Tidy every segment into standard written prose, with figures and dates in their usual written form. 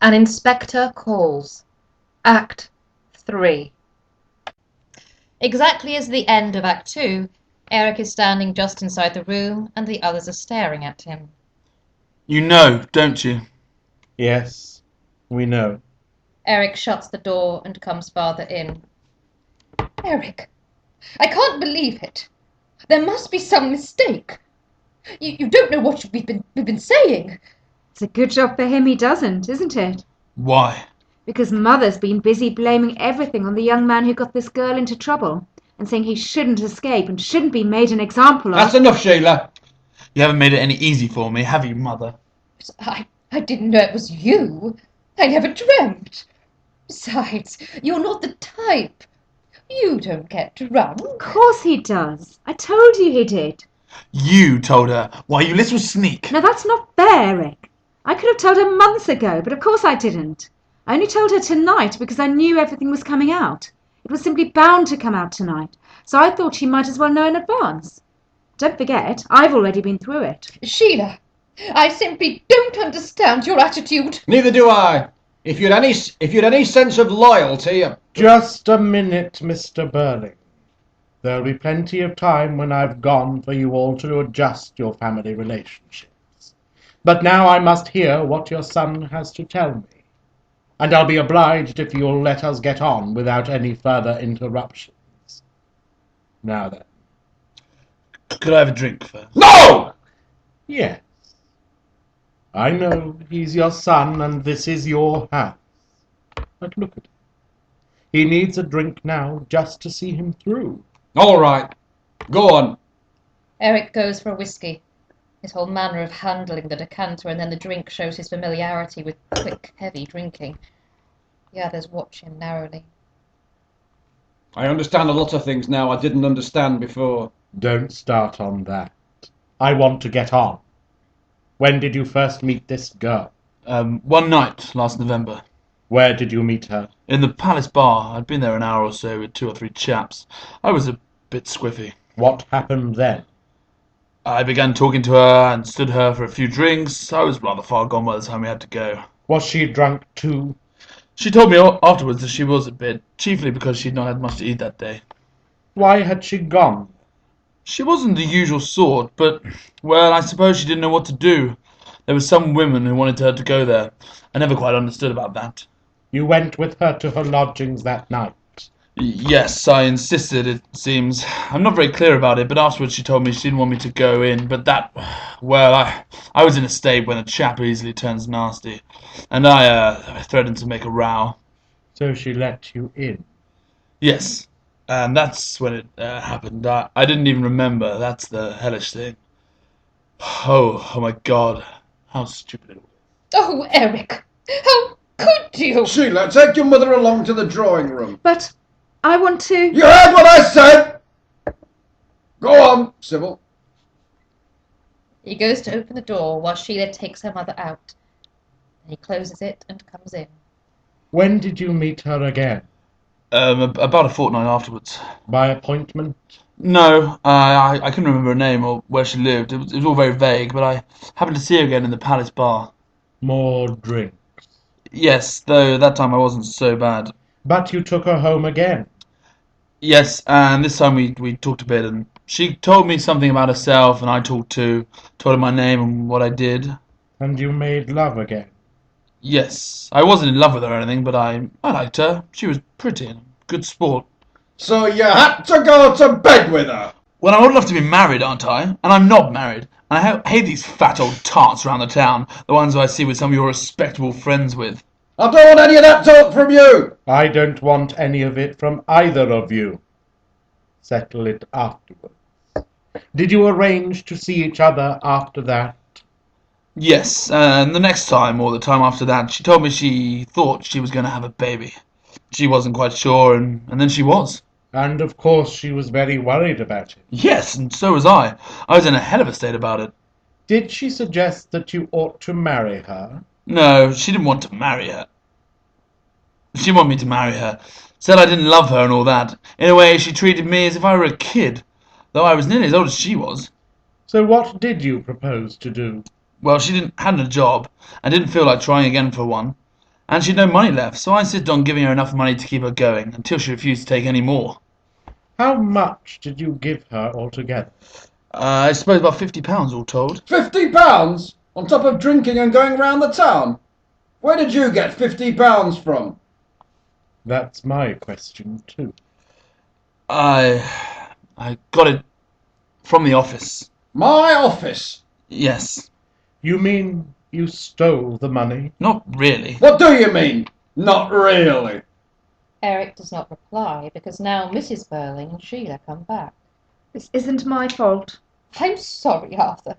An Inspector Calls. Act 3. Exactly as the end of Act 2, Eric is standing just inside the room and the others are staring at him. You know, don't you? Yes, we know. Eric shuts the door and comes farther in. Eric, I can't believe it. There must be some mistake. You don't know what we've been saying. It's a good job for him he doesn't, isn't it? Why? Because Mother's been busy blaming everything on the young man who got this girl into trouble and saying he shouldn't escape and shouldn't be made an example of. That's enough, SHEILA. You haven't made it any easy for me, have you, Mother? I didn't know it was you. I never dreamt. Besides, you're not the type. You don't get drunk. Of course he does. I told you he did. You told her. Why, you little sneak. Now that's not fair, Eric. I could have told her months ago, but of course I didn't. I only told her tonight because I knew everything was coming out. It was simply bound to come out tonight, so I thought she might as well know in advance. Don't forget, I've already been through it. SHEILA, I simply don't understand your attitude. Neither do I. If you'd any sense of loyalty... Just a minute, Mr. Birling. There'll be plenty of time when I've gone for you all to adjust your family relationships. But now I must hear what your son has to tell me. And I'll be obliged if you'll let us get on without any further interruptions. Now then. Could I have a drink first? No! Yes. I know he's your son and this is your house. But look at him. He needs a drink now just to see him through. All right. Go on. Eric goes for a whiskey. His whole manner of handling the decanter and then the drink shows his familiarity with quick, heavy drinking. The others watch him narrowly. I understand a lot of things now I didn't understand before. Don't start on that. I want to get on. When did you first meet this girl? One night last November. Where did you meet her? In the Palace Bar. I'd been there an hour or so with 2 or 3 chaps. I was a bit squiffy. What happened then? I began talking to her and stood her for a few drinks. I was rather far gone by the time we had to go. Was she drunk too? She told me afterwards that she was a bit, chiefly because she'd not had much to eat that day. Why had she gone? She wasn't the usual sort, but, well, I suppose she didn't know what to do. There were some women who wanted her to go there. I never quite understood about that. You went with her to her lodgings that night? Yes, I insisted, it seems. I'm not very clear about it, but afterwards she told me she didn't want me to go in, but that... Well, I was in a state when a chap easily turns nasty, and I threatened to make a row. So she let you in? Yes, and that's when it happened. I didn't even remember. That's the hellish thing. Oh my God, how stupid it was. Oh, Eric, how could you? SHEILA, take your mother along to the drawing room. But I want to... You heard what I said! Go on, Sybil. He goes to open the door while SHEILA takes her mother out. Then he closes it and comes in. When did you meet her again? About a fortnight afterwards. By appointment? No, I couldn't remember her name or where she lived. It was all very vague, but I happened to see her again in the Palace Bar. More drinks? Yes, though that time I wasn't so bad. But you took her home again? Yes, and this time we talked a bit, and she told me something about herself, and I talked too. Told her my name and what I did. And you made love again? Yes, I wasn't in love with her or anything, but I liked her. She was pretty and a good sport. So you had to go to bed with her? Well, I'm old enough to be married, aren't I? And I'm not married. And I hate these fat old tarts around the town, the ones I see with some of your respectable friends with. I don't want any of that talk from you! I don't want any of it from either of you. Settle it afterwards. Did you arrange to see each other after that? Yes, and the next time, or the time after that, she told me she thought she was going to have a baby. She wasn't quite sure, and then she was. And of course she was very worried about it. Yes, and so was I. I was in a hell of a state about it. Did she suggest that you ought to marry her? No, she didn't want to marry her. She wanted me to marry her. Said I didn't love her and all that. In a way, she treated me as if I were a kid, though I was nearly as old as she was. So what did you propose to do? Well, she hadn't a job, and didn't feel like trying again for one. and she'd no money left, so I insisted on giving her enough money to keep her going, until she refused to take any more. How much did you give her altogether? I suppose about £50 all told. £50? On top of drinking and going round the town? Where did you get £50 from? That's my question, too. I got it from the office. My office? Yes. You mean you stole the money? Not really. What do you mean? Not really. Eric does not reply because now Mrs Birling and Sheila come back. This isn't my fault. I'm sorry, Arthur.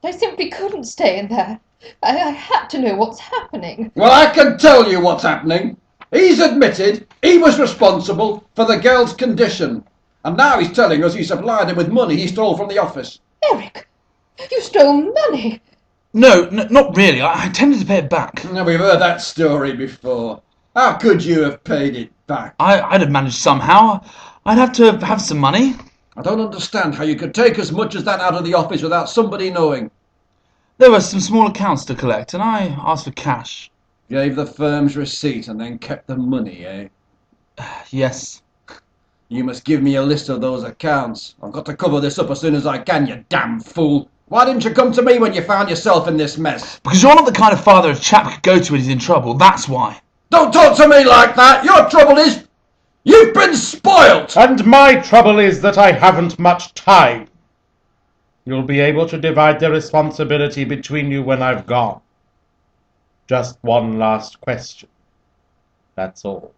I simply couldn't stay in there. I had to know what's happening. Well, I can tell you what's happening. He's admitted he was responsible for the girl's condition. And now he's telling us he supplied him with money he stole from the office. Eric, you stole money. No, not really. I intended to pay it back. Now, we've heard that story before. How could you have paid it back? I'd have managed somehow. I'd have to have some money. I don't understand how you could take as much as that out of the office without somebody knowing. There were some small accounts to collect, and I asked for cash. Gave the firm's receipt and then kept the money, eh? Yes. You must give me a list of those accounts. I've got to cover this up as soon as I can, you damn fool. Why didn't you come to me when you found yourself in this mess? Because you're not the kind of father a chap could go to when he's in trouble, that's why. Don't talk to me like that! Your trouble is, you've been spoilt! And my trouble is that I haven't much time. You'll be able to divide the responsibility between you when I've gone. Just one last question. That's all.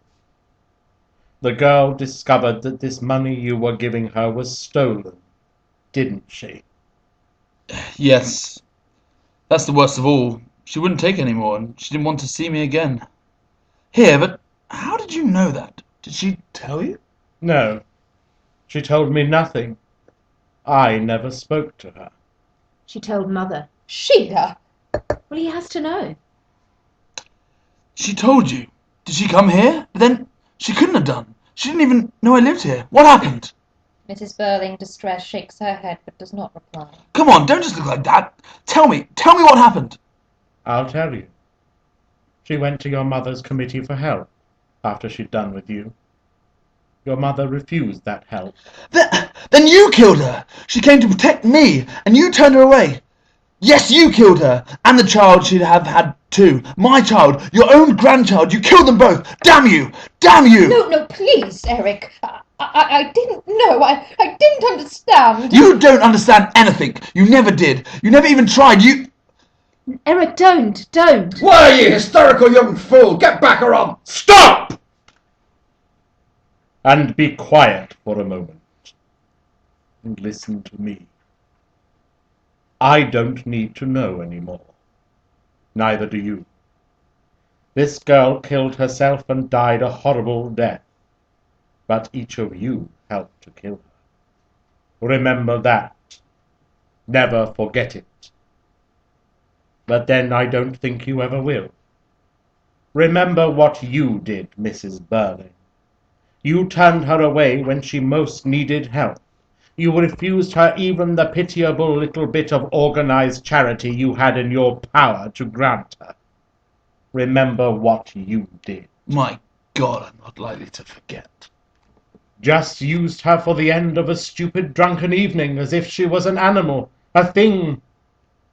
The girl discovered that this money you were giving her was stolen, didn't she? Yes. That's the worst of all. She wouldn't take any more, and she didn't want to see me again. Here, but how did you know that? Did she tell you? No. She told me nothing. I never spoke to her. She told Mother. Sheila! Well, he has to know. She told you. Did she come here? But then she couldn't have done. She didn't even know I lived here. What happened? Mrs Birling, distressed, shakes her head but does not reply. Come on, don't just look like that. Tell me what happened. I'll tell you. She went to your mother's committee for help after she'd done with you. Your mother refused that help. Then you killed her. She came to protect me, and you turned her away. Yes, you killed her, and the child she'd have had too. My child, your own grandchild. You killed them both. Damn you! Damn you! No, please, Eric. I didn't know. I didn't understand. You don't understand anything. You never did. You never even tried. You... Eric, don't. Why, you hysterical young fool! Get back or I'll... Stop! And be quiet for a moment. And listen to me. I don't need to know anymore. Neither do you. This girl killed herself and died a horrible death. But each of you helped to kill her. Remember that. Never forget it. But then I don't think you ever will. Remember what you did, Mrs. Birling. You turned her away when she most needed help. You refused her even the pitiable little bit of organized charity you had in your power to grant her. Remember what you did. My God, I'm not likely to forget. Just used her for the end of a stupid drunken evening as if she was an animal, a thing,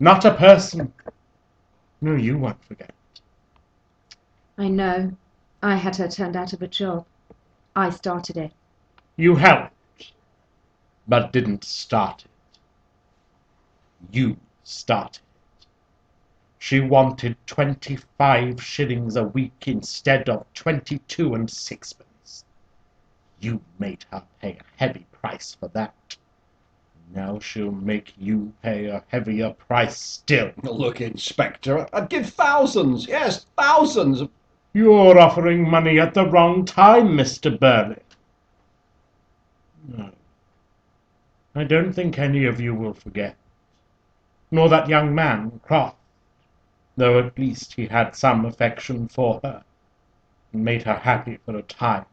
not a person. No, you won't forget. I know. I had her turned out of a job. I started it. You helped, but didn't start it. You started it. She wanted 25 shillings a week instead of 22 and sixpence. You made her pay a heavy price for that. Now she'll make you pay a heavier price still. Look, Inspector, I'd give thousands, yes, thousands. You're offering money at the wrong time, Mr. Birling. No. I don't think any of you will forget. Nor that young man, Croft, though at least he had some affection for her, and made her happy for a time.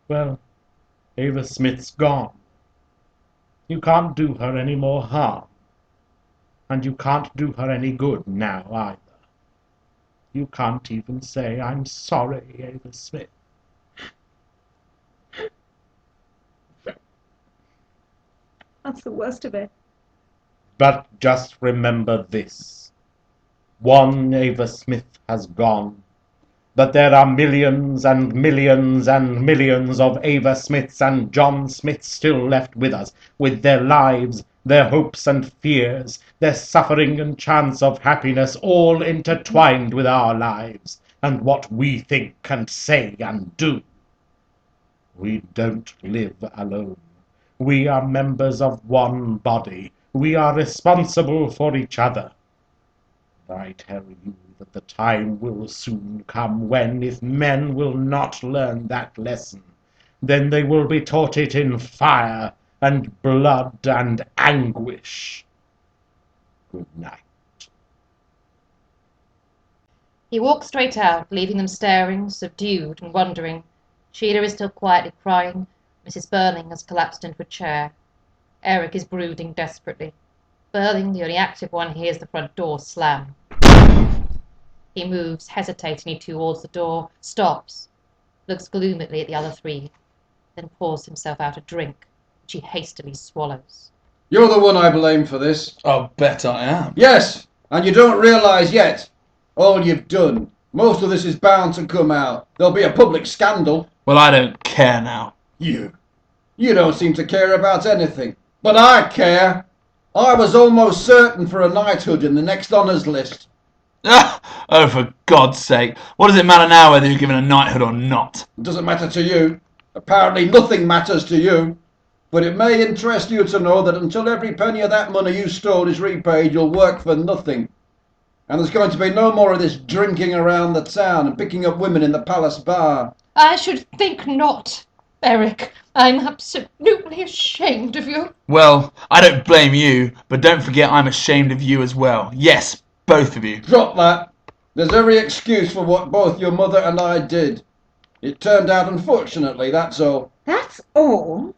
Well, Eva Smith's gone. You can't do her any more harm, and you can't do her any good now either. You can't even say, "I'm sorry, Eva Smith." That's the worst of it. But just remember this. One Eva Smith has gone, but there are millions and millions and millions of Eva Smiths and John Smiths still left with us, with their lives, their hopes and fears, their suffering and chance of happiness, all intertwined with our lives, and what we think and say and do. We don't live alone. We are members of one body. We are responsible for each other. I tell you that the time will soon come when, if men will not learn that lesson, then they will be taught it in fire and blood and anguish. Good night. He walks straight out, leaving them staring, subdued and wondering. SHEILA is still quietly crying. Mrs Birling has collapsed into a chair. Eric is brooding desperately. Birling, the only active one, hears the front door slam. He moves hesitatingly towards the door, stops, looks gloomily at the other three, then pours himself out a drink, which he hastily swallows. You're the one I blame for this. I'll bet I am. Yes, and you don't realise yet all you've done. Most of this is bound to come out. There'll be a public scandal. Well, I don't care now. You don't seem to care about anything. But I care. I was almost certain for a knighthood in the next honours list. Oh, for God's sake. What does it matter now whether you're given a knighthood or not? It doesn't matter to you. Apparently nothing matters to you. But it may interest you to know that until every penny of that money you stole is repaid, you'll work for nothing. And there's going to be no more of this drinking around the town and picking up women in the palace bar. I should think not, Eric. I'm absolutely ashamed of you. Well, I don't blame you, but don't forget I'm ashamed of you as well. Yes, both of you. Drop that. There's every excuse for what both your mother and I did. It turned out unfortunately, that's all. That's all?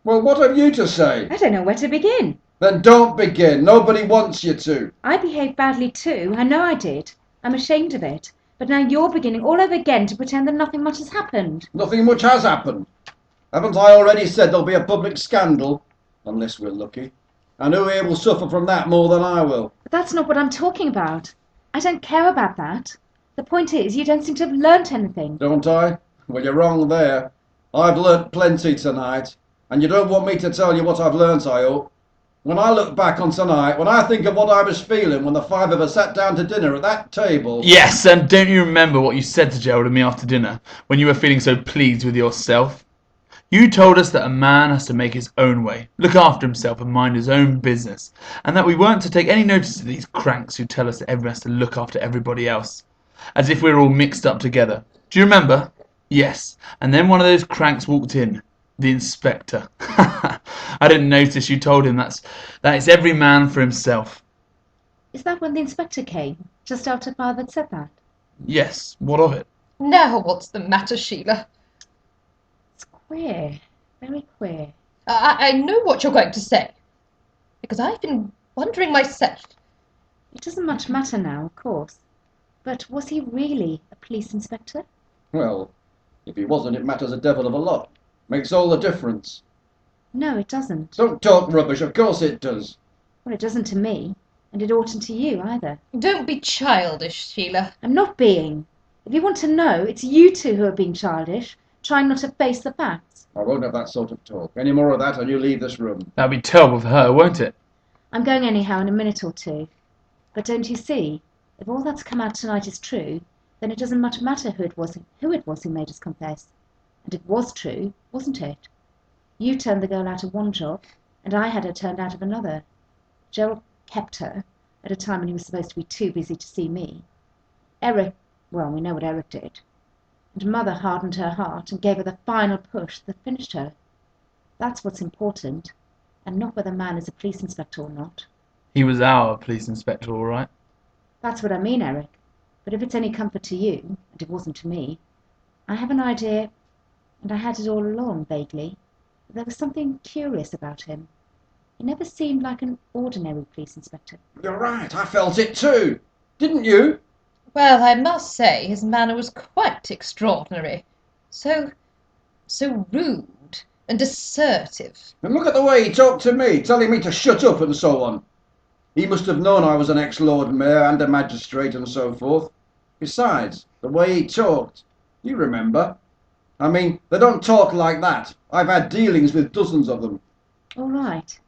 Well, what have you to say? I don't know where to begin. Then don't begin. Nobody wants you to. I behaved badly too. I know I did. I'm ashamed of it. But now you're beginning all over again to pretend that nothing much has happened. Nothing much has happened. Haven't I already said there'll be a public scandal? Unless we're lucky. And who here will suffer from that more than I will? But that's not what I'm talking about. I don't care about that. The point is, you don't seem to have learnt anything. Don't I? Well, you're wrong there. I've learnt plenty tonight. And you don't want me to tell you what I've learnt, I hope. When I look back on tonight, when I think of what I was feeling when the five of us sat down to dinner at that table... Yes, and don't you remember what you said to Gerald and me after dinner, when you were feeling so pleased with yourself? You told us that a man has to make his own way, look after himself and mind his own business, and that we weren't to take any notice of these cranks who tell us that everyone has to look after everybody else, as if we were all mixed up together. Do you remember? Yes, and then one of those cranks walked in. The inspector. I didn't notice you told him that it's every man for himself. Is that when the inspector came? Just after Father had said that? Yes, what of it? Now what's the matter, SHEILA? It's queer. Very queer. I know what you're going to say. Because I've been wondering myself. It doesn't much matter now, of course. But was he really a police inspector? Well, if he wasn't, it matters a devil of a lot. Makes all the difference. No, it doesn't. Don't talk rubbish, of course it does. Well, it doesn't to me. And it oughtn't to you either. Don't be childish, SHEILA. I'm not being. If you want to know, it's you two who are being childish, trying not to face the facts. I won't have that sort of talk. Any more of that and you leave this room. That'll be terrible for her, won't it? I'm going anyhow in a minute or two. But don't you see, if all that's come out tonight is true, then it doesn't much matter who it was who made us confess. And it was true, wasn't it? You turned the girl out of one job, and I had her turned out of another. Gerald kept her, at a time when he was supposed to be too busy to see me. Eric, well, we know what Eric did. And Mother hardened her heart and gave her the final push that finished her. That's what's important, and not whether man is a police inspector or not. He was our police inspector, all right. That's what I mean, Eric. But if it's any comfort to you, and it wasn't to me, I have an idea, and I had it all along, vaguely, that there was something curious about him. He never seemed like an ordinary police inspector. You're right, I felt it too. Didn't you? Well, I must say his manner was quite extraordinary. So rude and assertive. And look at the way he talked to me, telling me to shut up and so on. He must have known I was an ex-Lord Mayor and a magistrate and so forth. Besides, the way he talked, you remember. I mean, they don't talk like that. I've had dealings with dozens of them. All right.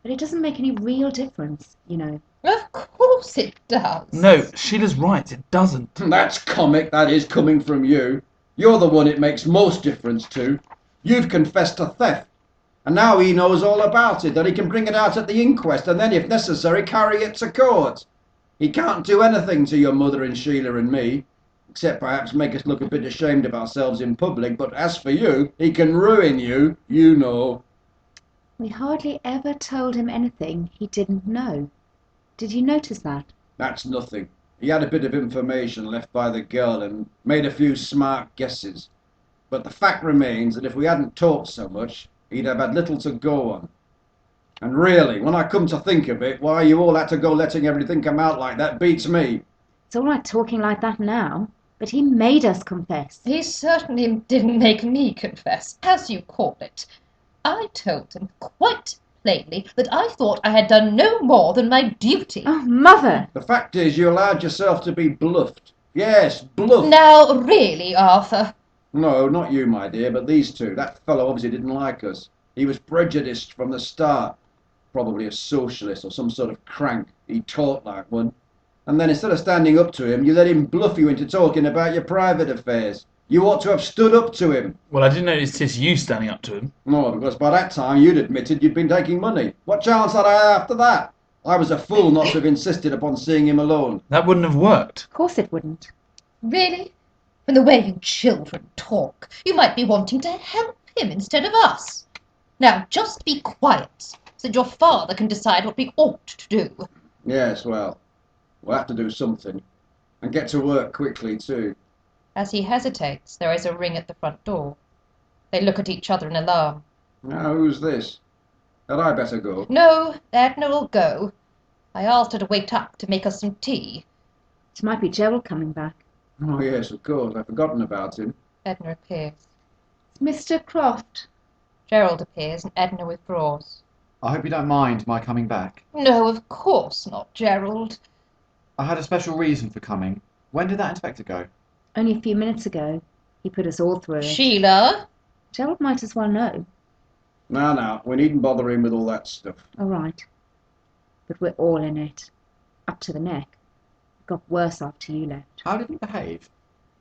But it doesn't make any real difference, you know. Of course it does. No, Sheila's right, it doesn't. That's comic, that is, coming from you. You're the one it makes most difference to. You've confessed to theft. And now he knows all about it, that he can bring it out at the inquest and then, if necessary, carry it to court. He can't do anything to your mother and SHEILA and me, except perhaps make us look a bit ashamed of ourselves in public, but as for you, he can ruin you, you know. We hardly ever told him anything he didn't know. Did you notice that? That's nothing. He had a bit of information left by the girl and made a few smart guesses. But the fact remains that if we hadn't talked so much, he'd have had little to go on. And really, when I come to think of it, why you all had to go letting everything come out like that beats me. It's all right talking like that now, but he made us confess. He certainly didn't make me confess, as you call it. I told him quite plainly that I thought I had done no more than my duty. Oh, Mother! The fact is, you allowed yourself to be bluffed. Yes, bluffed. Now, really, Arthur. No, not you, my dear, but these two. That fellow obviously didn't like us. He was prejudiced from the start. Probably a socialist or some sort of crank. He talked like one. And then instead of standing up to him, you let him bluff you into talking about your private affairs. You ought to have stood up to him. Well, I didn't notice you standing up to him. No, because by that time you'd admitted you'd been taking money. What chance had I after that? I was a fool not to have insisted upon seeing him alone. That wouldn't have worked. Of course it wouldn't. Really? From the way you children talk, you might be wanting to help him instead of us. Now, just be quiet, so that your father can decide what we ought to do. Yes, well, we'll have to do something. And get to work quickly, too. As he hesitates, there is a ring at the front door. They look at each other in alarm. Now, who's this? Had I better go? No, Edna will go. I asked her to wait up to make us some tea. It might be Gerald coming back. Oh, yes, of course. I've forgotten about him. Edna appears. It's Mr. Croft. Gerald appears and Edna withdraws. I hope you don't mind my coming back. No, of course not, Gerald. I had a special reason for coming. When did that inspector go? Only a few minutes ago. He put us all through it. SHEILA? Gerald might as well know. Now, we needn't bother him with all that stuff. All right. But we're all in it. Up to the neck. It got worse after you left. How did he behave?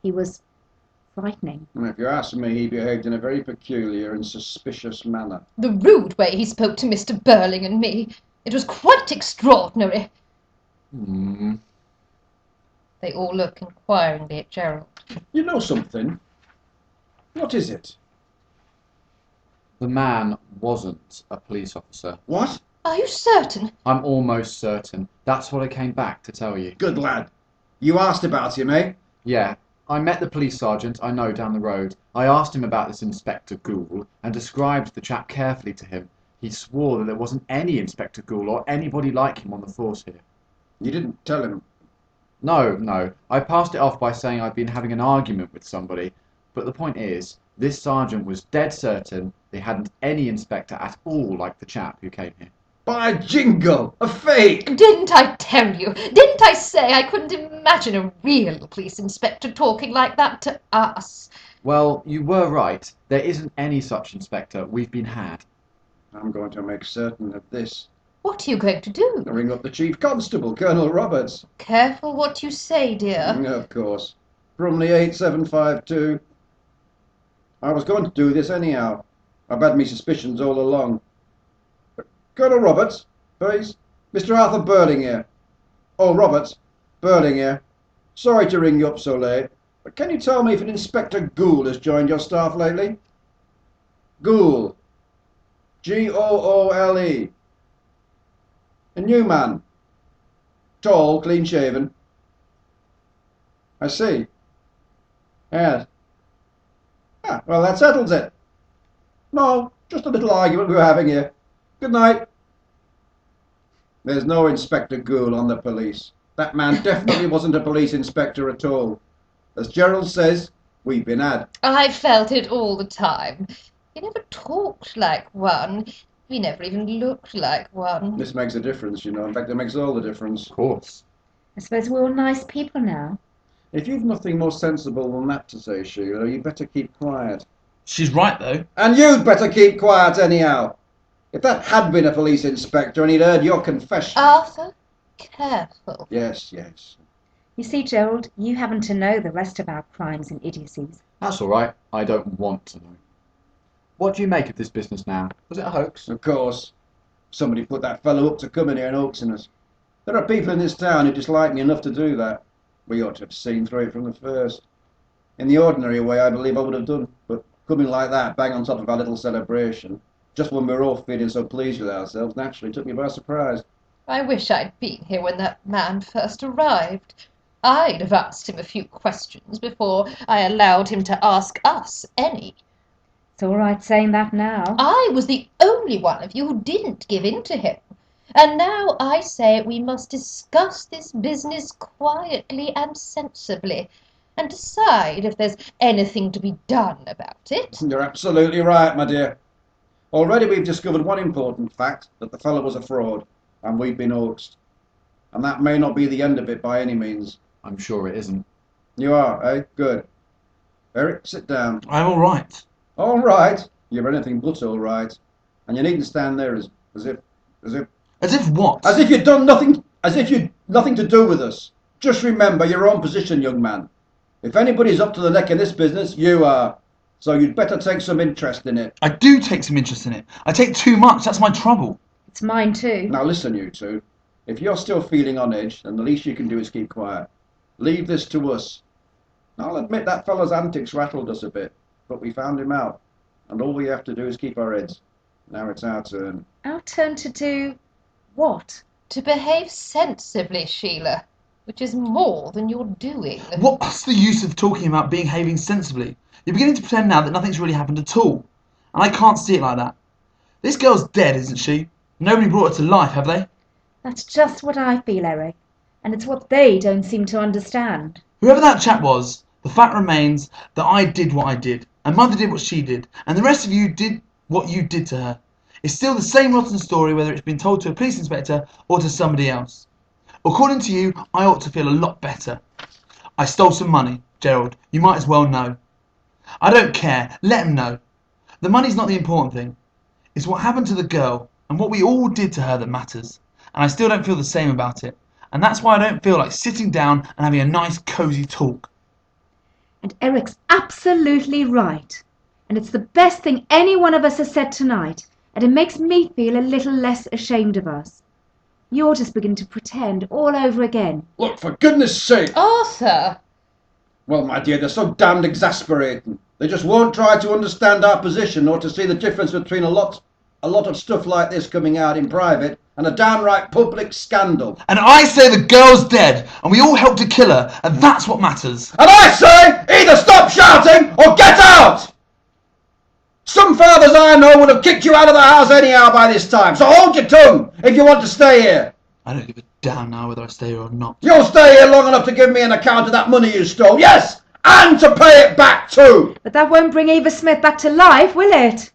He was frightening. And if you ask me, he behaved in a very peculiar and suspicious manner. The rude way he spoke to Mr. Birling and me. It was quite extraordinary. They all look inquiringly at Gerald. You know something? What is it? The man wasn't a police officer. What? Are you certain? I'm almost certain. That's what I came back to tell you. Good lad. You asked about him, eh? Yeah. I met the police sergeant I know down the road. I asked him about this Inspector Gould and described the chap carefully to him. He swore that there wasn't any Inspector Gould or anybody like him on the force here. You didn't tell him. No. I passed it off by saying I'd been having an argument with somebody. But the point is, this sergeant was dead certain they hadn't any inspector at all like the chap who came here. By jingo! A fake! Didn't I tell you? Didn't I say I couldn't imagine a real police inspector talking like that to us? Well, you were right. There isn't any such inspector. We've been had. I'm going to make certain of this. What are you going to do? Ring up the Chief Constable, Colonel Roberts. Careful what you say, dear. Of course. Brumley 8752. I was going to do this anyhow. I've had me suspicions all along. Colonel Roberts, please. Mr. Arthur Birling here. Oh, Roberts. Birling here. Sorry to ring you up so late, but can you tell me if an Inspector Gould has joined your staff lately? Gould. Goole. A new man. Tall, clean-shaven. I see. Yes. Ah, well, that settles it. No, just a little argument we were having here. Good night. There's no Inspector Gould on the police. That man definitely wasn't a police inspector at all. As Gerald says, we've been had. I felt it all the time. He never talked like one. He never even looked like one. This makes a difference, you know. In fact, it makes all the difference. Of course. I suppose we're all nice people now. If you've nothing more sensible than that to say, Sheila, you'd better keep quiet. She's right, though. And you'd better keep quiet anyhow. If that had been a police inspector and he'd heard your confession... Arthur, careful. Yes, yes. You see, Gerald, you happen to know the rest of our crimes and idiocies. That's all right. I don't want to know. What do you make of this business now? Was it a hoax? Of course. Somebody put that fellow up to coming here and hoaxing us. There are people in this town who dislike me enough to do that. We ought to have seen through it from the first. In the ordinary way, I believe I would have done, but coming like that, bang on top of our little celebration, just when we were all feeling so pleased with ourselves, naturally took me by surprise. I wish I'd been here when that man first arrived. I'd have asked him a few questions before I allowed him to ask us any. It's all right saying that now. I was the only one of you who didn't give in to him. And now I say we must discuss this business quietly and sensibly, and decide if there's anything to be done about it. You're absolutely right, my dear. Already we've discovered one important fact, that the fellow was a fraud, and we've been hoaxed. And that may not be the end of it by any means. I'm sure it isn't. You are, eh? Good. Eric, sit down. I'm all right. All right. You're anything but all right. And you needn't stand there as if As if what? As if you'd done nothing, as if you'd nothing to do with us. Just remember your own position, young man. If anybody's up to the neck in this business, you are. So you'd better take some interest in it. I do take some interest in it. I take too much. That's my trouble. It's mine too. Now listen, you two. If you're still feeling on edge, then the least you can do is keep quiet. Leave this to us. I'll admit that fellow's antics rattled us a bit, but we found him out. And all we have to do is keep our heads. Now it's our turn. Our turn to do what? To behave sensibly, Sheila, which is more than you're doing. What's the use of talking about behaving sensibly? You're beginning to pretend now that nothing's really happened at all. And I can't see it like that. This girl's dead, isn't she? Nobody brought her to life, have they? That's just what I feel, Eric. And it's what they don't seem to understand. Whoever that chap was, the fact remains that I did what I did, and Mother did what she did, and the rest of you did what you did to her. It's still the same rotten story whether it's been told to a police inspector or to somebody else. According to you, I ought to feel a lot better. I stole some money, Gerald. You might as well know. I don't care. Let him know. The money's not the important thing. It's what happened to the girl and what we all did to her that matters. And I still don't feel the same about it. And that's why I don't feel like sitting down and having a nice, cosy talk. And Eric's absolutely right. And it's the best thing any one of us has said tonight. And it makes me feel a little less ashamed of us. You're just beginning to pretend all over again. Look, for goodness sake! Arthur! Well, my dear, they're so damned exasperating. They just won't try to understand our position or to see the difference between a lot of stuff like this coming out in private and a downright public scandal. And I say the girl's dead, and we all helped to kill her, and that's what matters. And I say, either stop shouting or get out! Some fathers I know would have kicked you out of the house anyhow by this time, so hold your tongue if you want to stay here. I don't give a damn now whether I stay here or not. You'll stay here long enough to give me an account of that money you stole, yes, and to pay it back too. But that won't bring Eva Smith back to life, will it?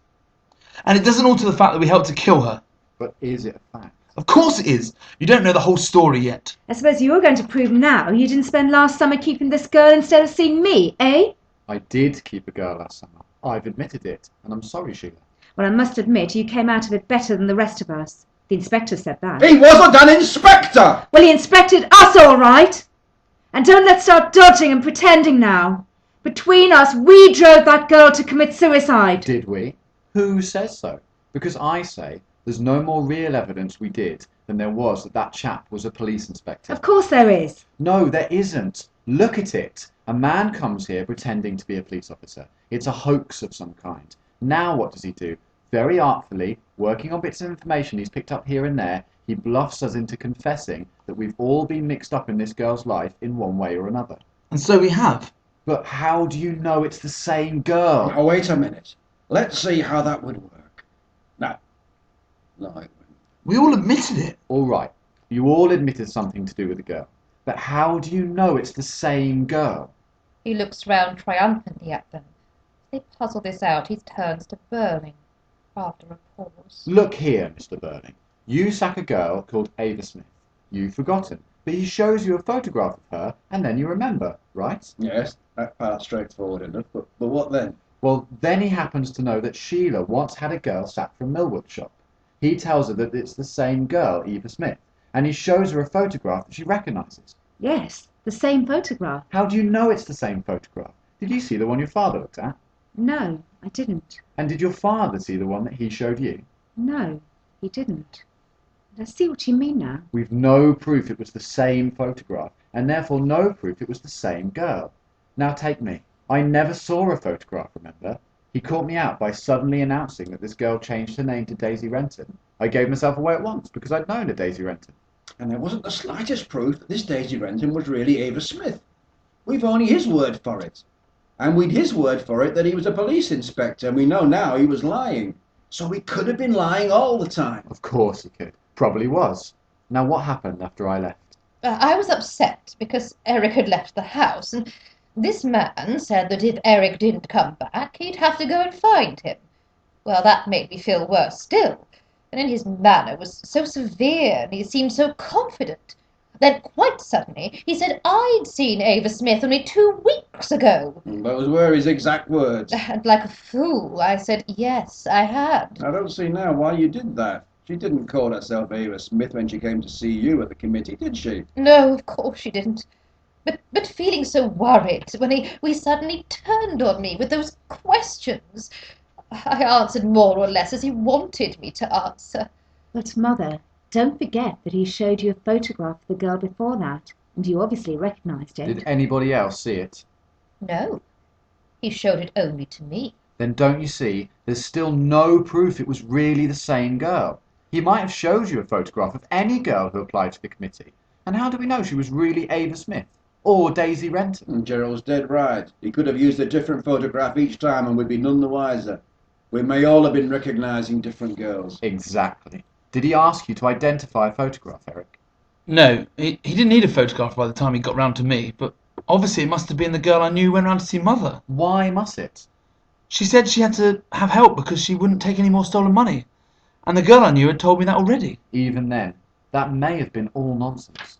And it doesn't alter the fact that we helped to kill her. But is it a fact? Of course it is. You don't know the whole story yet. I suppose you're going to prove now you didn't spend last summer keeping this girl instead of seeing me, eh? I did keep a girl last summer. I've admitted it, and I'm sorry, Sheila. Well, I must admit you came out of it better than the rest of us. The inspector said that. He wasn't an inspector! Well, he inspected us all right. And don't let's start dodging and pretending now. Between us, we drove that girl to commit suicide. Did we? Who says so? Because I say there's no more real evidence we did than there was that that chap was a police inspector. Of course there is. No, there isn't. Look at it. A man comes here pretending to be a police officer. It's a hoax of some kind. Now what does he do? Very artfully, working on bits of information he's picked up here and there, he bluffs us into confessing that we've all been mixed up in this girl's life in one way or another. And so we have. But how do you know it's the same girl? Now, wait a minute. Let's see how that would work. No, it wouldn't. We all admitted it. All right, you all admitted something to do with the girl. But how do you know it's the same girl? He looks round triumphantly at them. As they puzzle this out, he turns to Birling, after a pause. Look here, Mr. Birling. You sack a girl called Eva Smith. You've forgotten, but he shows you a photograph of her, and then you remember, right? Yes, that part's straightforward enough, but what then? Well, then he happens to know that SHEILA once had a girl sacked from Millwood shop. He tells her that it's the same girl, Eva Smith, and he shows her a photograph that she recognises. Yes, the same photograph. How do you know it's the same photograph? Did you see the one your father looked at? No, I didn't. And did your father see the one that he showed you? No, he didn't. I see what you mean now. We've no proof it was the same photograph, and therefore no proof it was the same girl. Now take me. I never saw a photograph, remember? He caught me out by suddenly announcing that this girl changed her name to Daisy Renton. I gave myself away at once because I'd known a Daisy Renton. And there wasn't the slightest proof that this Daisy Renton was really Eva Smith. We've only his word for it. And we'd his word for it that he was a police inspector, and we know now he was lying. So he could have been lying all the time. Of course he could. Probably was. Now what happened after I left? I was upset because Eric had left the house, and this man said that if Eric didn't come back, he'd have to go and find him. Well, that made me feel worse still, and then his manner was so severe, and he seemed so confident. Then, quite suddenly, he said I'd seen Eva Smith only 2 weeks ago. Those were his exact words. And like a fool, I said yes, I had. I don't see now why you did that. She didn't call herself Eva Smith when she came to see you at the committee, did she? No, of course she didn't. But feeling so worried when we suddenly turned on me with those questions, I answered more or less as he wanted me to answer. But, Mother, don't forget that he showed you a photograph of the girl before that, and you obviously recognised it. Did anybody else see it? No, he showed it only to me. Then don't you see, there's still no proof it was really the same girl. He might have showed you a photograph of any girl who applied to the committee. And how do we know she was really Eva Smith? Or Daisy Renton? And Gerald's dead right. He could have used a different photograph each time and we'd be none the wiser. We may all have been recognising different girls. Exactly. Did he ask you to identify a photograph, Eric? No, he didn't need a photograph by the time he got round to me, but obviously it must have been the girl I knew who went round to see Mother. Why must it? She said she had to have help because she wouldn't take any more stolen money. And the girl I knew had told me that already. Even then, that may have been all nonsense.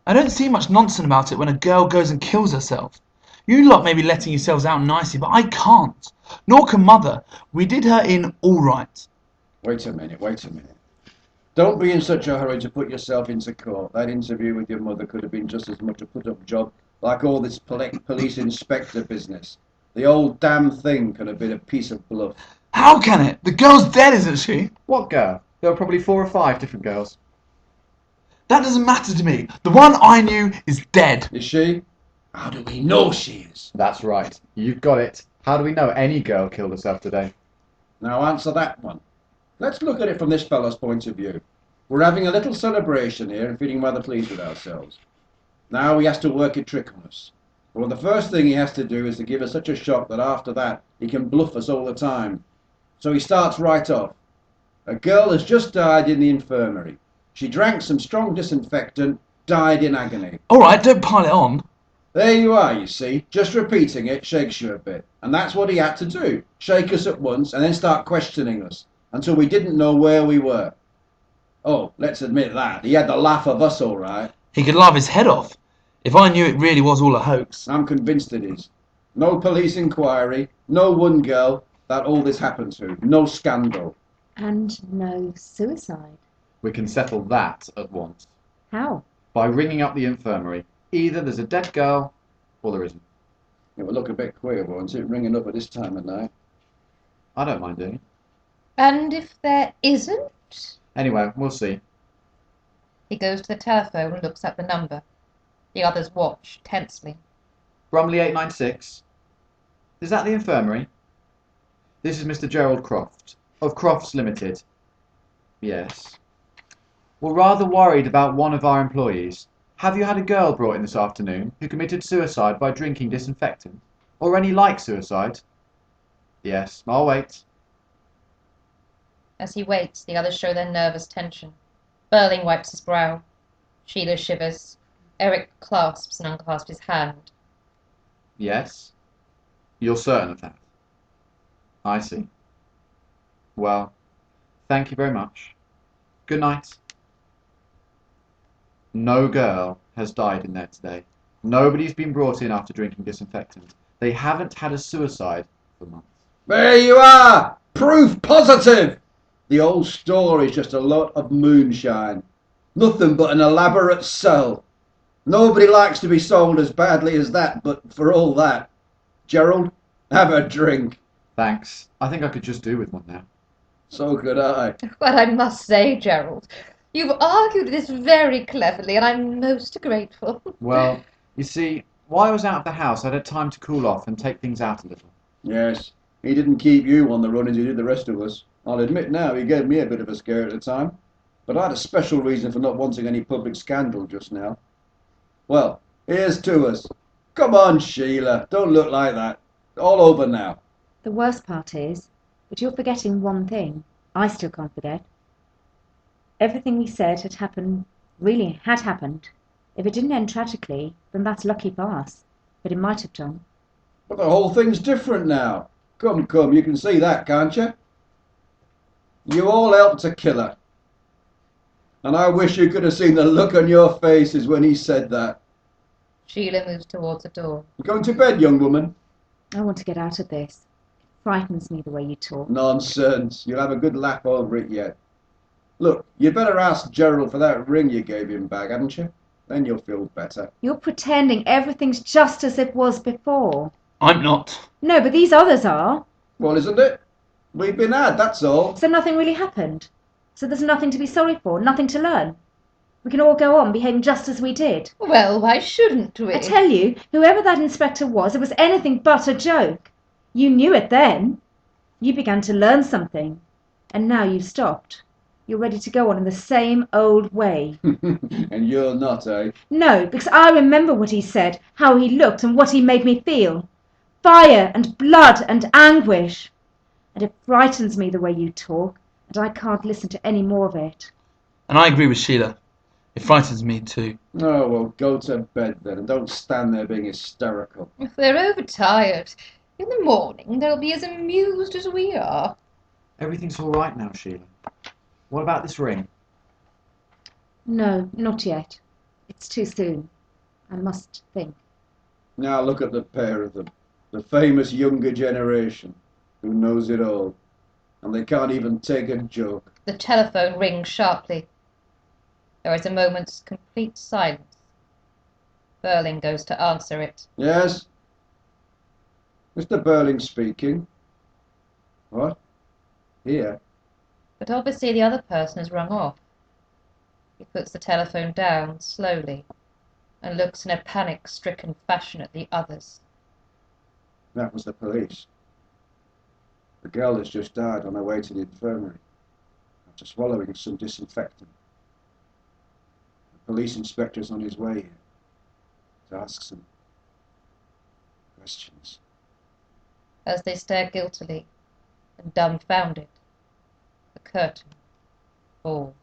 I don't see much nonsense about it when a girl goes and kills herself. You lot may be letting yourselves out nicely, but I can't. Nor can Mother. We did her in all right. Wait a minute. Don't be in such a hurry to put yourself into court. That interview with your mother could have been just as much a put-up job like all this police inspector business. The old damn thing could have been a piece of bluff. How can it? The girl's dead, isn't she? What girl? There were probably 4 or 5 different girls. That doesn't matter to me. The one I knew is dead. Is she? How do we know she is? That's right. You've got it. How do we know any girl killed herself today? Now answer that one. Let's look at it from this fellow's point of view. We're having a little celebration here and feeling rather pleased with ourselves. Now he has to work a trick on us. Well, the first thing he has to do is to give us such a shock that after that he can bluff us all the time. So he starts right off. A girl has just died in the infirmary. She drank some strong disinfectant, died in agony. All right, don't pile it on. There you are, you see. Just repeating it shakes you a bit. And that's what he had to do. Shake us at once and then start questioning us until we didn't know where we were. Oh, let's admit that. He had the laugh of us, all right. He could laugh his head off. If I knew it really was all a hoax. I'm convinced it is. No police inquiry, no one girl that all this happened to. No scandal. And no suicide. We can settle that at once. How? By ringing up the infirmary. Either there's a dead girl, or there isn't. It would look a bit queer, won't it, ringing up at this time of night? I don't mind doing it. And if there isn't? Anyway, we'll see. He goes to the telephone and looks at the number. The others watch tensely. Brumley 896. Is that the infirmary? This is Mr. Gerald Croft, of Crofts Limited. Yes. We're rather worried about one of our employees. Have you had a girl brought in this afternoon who committed suicide by drinking disinfectant? Or any like suicide? Yes, I'll wait. As he waits, the others show their nervous tension. Birling wipes his brow. SHEILA shivers. Eric clasps and unclasps his hand. Yes? You're certain of that? I see. Well, thank you very much. Good night. No girl has died in there today. Nobody's been brought in after drinking disinfectant. They haven't had a suicide for months. There you are! Proof positive! The whole story's just a lot of moonshine. Nothing but an elaborate sell. Nobody likes to be sold as badly as that, but for all that, Gerald, have a drink. Thanks. I think I could just do with one now. So could I. Well, I must say, Gerald, you've argued this very cleverly, and I'm most grateful. Well, you see, while I was out of the house, I'd had time to cool off and take things out a little. Yes, he didn't keep you on the run as he did the rest of us. I'll admit now he gave me a bit of a scare at the time, but I had a special reason for not wanting any public scandal just now. Well, here's to us. Come on, Sheila, don't look like that. All over now. The worst part is that you're forgetting one thing I still can't forget. Everything we said had happened, really had happened. If it didn't end tragically, then that's lucky for us. But it might have done. But the whole thing's different now. Come, come, you can see that, can't you? You all helped to kill her. And I wish you could have seen the look on your faces when he said that. Sheila moves towards the door. You going to bed, young woman? I want to get out of this. It frightens me the way you talk. Nonsense. You'll have a good laugh over it yet. Look, you'd better ask Gerald for that ring you gave him back, hadn't you? Then you'll feel better. You're pretending everything's just as it was before. I'm not. No, but these others are. Well, isn't it? We've been had, that's all. So nothing really happened. So there's nothing to be sorry for, nothing to learn. We can all go on behaving just as we did. Well, why shouldn't we? I tell you, whoever that inspector was, it was anything but a joke. You knew it then. You began to learn something. And now you've stopped. You're ready to go on in the same old way. And you're not, eh? No, because I remember what he said, how he looked and what he made me feel. Fire and blood and anguish. And it frightens me the way you talk, and I can't listen to any more of it. And I agree with Sheila. It frightens me too. Oh, well, go to bed then, and don't stand there being hysterical. If they're overtired, in the morning they'll be as amused as we are. Everything's all right now, Sheila. What about this ring? No, not yet. It's too soon. I must think. Now look at the pair of them. The famous younger generation, who knows it all. And they can't even take a joke. The telephone rings sharply. There is a moment's complete silence. Birling goes to answer it. Yes? Mr. Birling speaking. What? Here? But obviously the other person has rung off. He puts the telephone down slowly and looks in a panic-stricken fashion at the others. That was the police. The girl has just died on her way to the infirmary after swallowing some disinfectant. The police inspector's on his way here to ask some questions. As they stare guiltily and dumbfounded, the curtain falls.